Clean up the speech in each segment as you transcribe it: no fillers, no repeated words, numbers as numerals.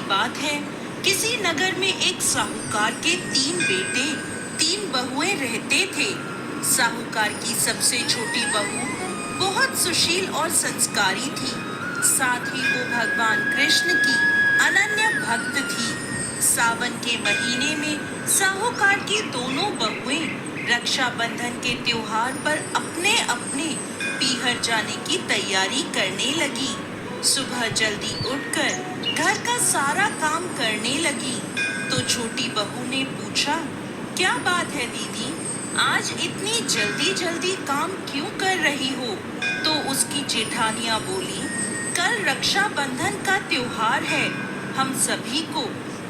बात है, किसी नगर में एक साहूकार के 3 बेटे 3 बहुएं रहते थे। साहूकार की सबसे छोटी बहू बहुत सुशील और संस्कारी थी। साथ ही वो भगवान कृष्ण की अनन्य भक्त थी। सावन के महीने में साहूकार की दोनों बहुएं रक्षाबंधन के त्योहार पर अपने अपने पीहर जाने की तैयारी करने लगी। सुबह जल्दी उठकर घर का सारा काम करने लगी तो छोटी बहू ने पूछा, क्या बात है दीदी, आज इतनी जल्दी जल्दी काम क्यों कर रही हो? तो उसकी जेठानियां बोली, कल रक्षाबंधन का त्योहार है, हम सभी को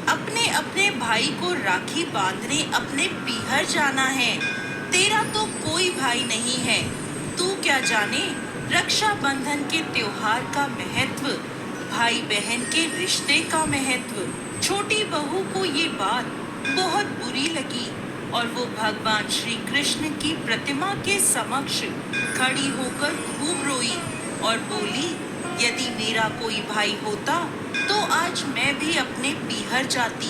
अपने अपने भाई को राखी बांधने अपने पीहर जाना है। तेरा तो कोई भाई नहीं है, तू क्या जाने रक्षाबंधन के त्योहार का महत्व, भाई बहन के रिश्ते का महत्व। छोटी बहू को ये बात बहुत बुरी लगी और वो भगवान श्री कृष्ण की प्रतिमा के समक्ष खड़ी होकर खूब रोई और बोली, यदि मेरा कोई भाई होता तो आज मैं भी अपने पीहर जाती।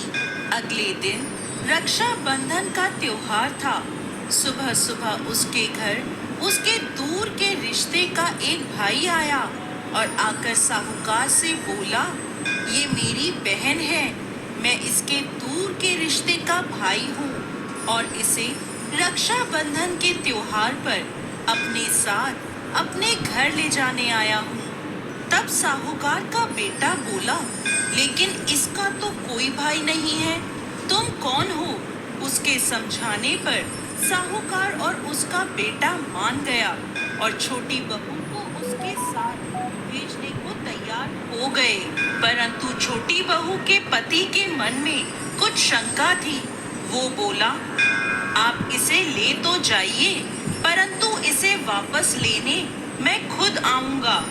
अगले दिन रक्षाबंधन का त्योहार था। सुबह सुबह उसके घर उसके दूर के रिश्ते का एक भाई आया और आकर साहूकार से बोला, ये मेरी बहन है, मैं इसके दूर के रिश्ते का भाई हूँ और इसे रक्षाबंधन के त्योहार पर अपने साथ अपने घर ले जाने आया हूँ। तब साहूकार का बेटा बोला, लेकिन इसका तो कोई भाई नहीं है, तुम कौन हो? उसके समझाने पर साहूकार और उसका बेटा मान गया और छोटी बहू को उसके साथ भेजने को तैयार हो गए। परंतु छोटी बहू के पति के मन में कुछ शंका थी। वो बोला, आप इसे ले तो जाइए, परंतु इसे वापस लेने मैं खुद आऊंगा।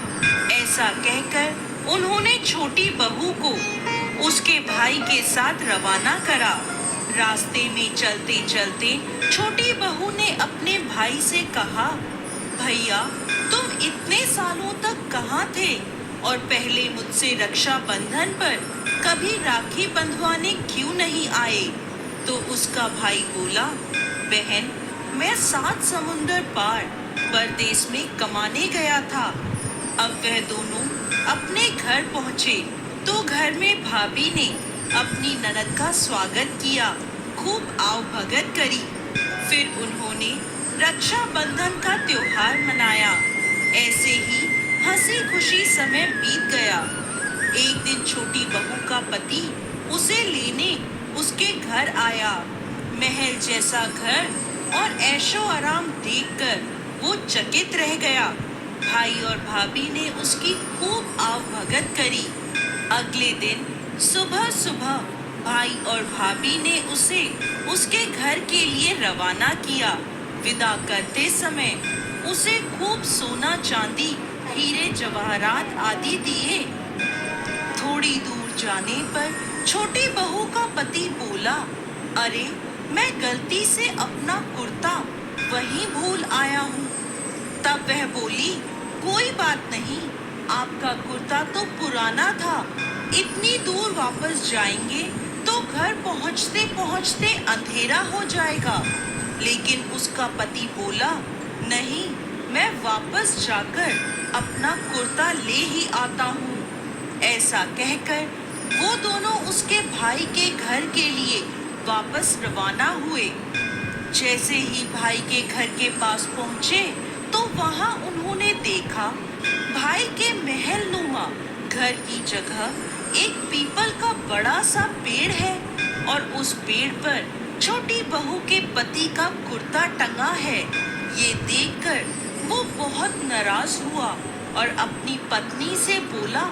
ऐसा कहकर उन्होंने छोटी बहू को उसके भाई के साथ रवाना करा। रास्ते में चलते चलते छोटी बहू ने अपने भाई से कहा, भैया तुम इतने सालों तक कहाँ थे और पहले मुझसे रक्षाबंधन पर कभी राखी बंधवाने क्यों नहीं आए? तो उसका भाई बोला, बहन मैं 7 समुंदर पार परदेश में कमाने गया था। अब वह दोनों अपने घर पहुँचे तो घर में भाभी ने अपनी ननद का स्वागत किया, खूब आव भगत करी। फिर उन्होंने रक्षाबंधन का त्योहार मनाया। ऐसे ही हंसी खुशी समय बीत गया। एक दिन छोटी बहू का पति उसे लेने उसके घर आया। महल जैसा घर और ऐशो आराम देखकर वो चकित रह गया। भाई और भाभी ने उसकी खूब आव भगत करी। अगले दिन सुबह सुबह भाई और भाभी ने उसे उसके घर के लिए रवाना किया। विदा करते समय उसे खूब सोना चांदी हीरे जवाहरात आदि दिए। थोड़ी दूर जाने पर छोटी बहू का पति बोला, अरे मैं गलती से अपना कुर्ता वहीं भूल आया हूँ। तब वह बोली, कोई बात नहीं, आपका कुर्ता तो पुराना था, इतनी दूर वापस जाएंगे तो घर पहुँचते पहुँचते अंधेरा हो जाएगा। लेकिन उसका पति बोला, नहीं, मैं वापस जाकर अपना कुर्ता ले ही आता हूँ। ऐसा कहकर वो दोनों उसके भाई के घर के लिए वापस रवाना हुए। जैसे ही भाई के घर के पास पहुँचे तो वहाँ उन्होंने देखा भाई के महल नुमा घर की जगह एक पीपल का बड़ा सा पेड़ है और उस पेड़ पर छोटी बहू के पति का कुर्ता टंगा है। ये देखकर वो बहुत नाराज हुआ और अपनी पत्नी से बोला,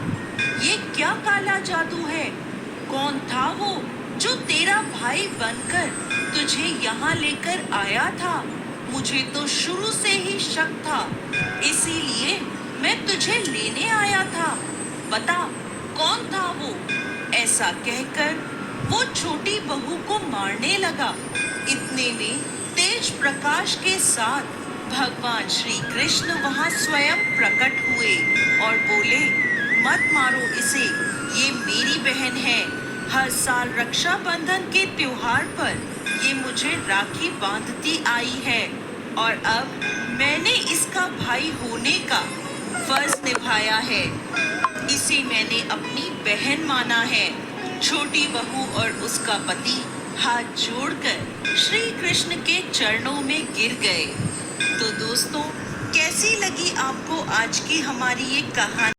ये क्या काला जादू है? कौन था वो जो तेरा भाई बनकर तुझे यहाँ लेकर आया था? मुझे तो शुरू से ही शक था, इसीलिए मैं तुझे लेने आया था। बता कौन था वो? ऐसा कहकर वो छोटी बहू को मारने लगा। इतने में तेज प्रकाश के साथ भगवान श्री कृष्ण वहां स्वयं प्रकट हुए और बोले, मत मारो इसे, ये मेरी बहन है। हर साल रक्षाबंधन के त्योहार पर ये मुझे राखी बांधती आई है और अब मैंने इसका भाई होने का फर्ज निभाया है। इसे मैंने अपनी बहन माना है। छोटी बहू और उसका पति हाथ जोड़कर श्री कृष्ण के चरणों में गिर गए। तो दोस्तों, कैसी लगी आपको आज की हमारी ये कहानी?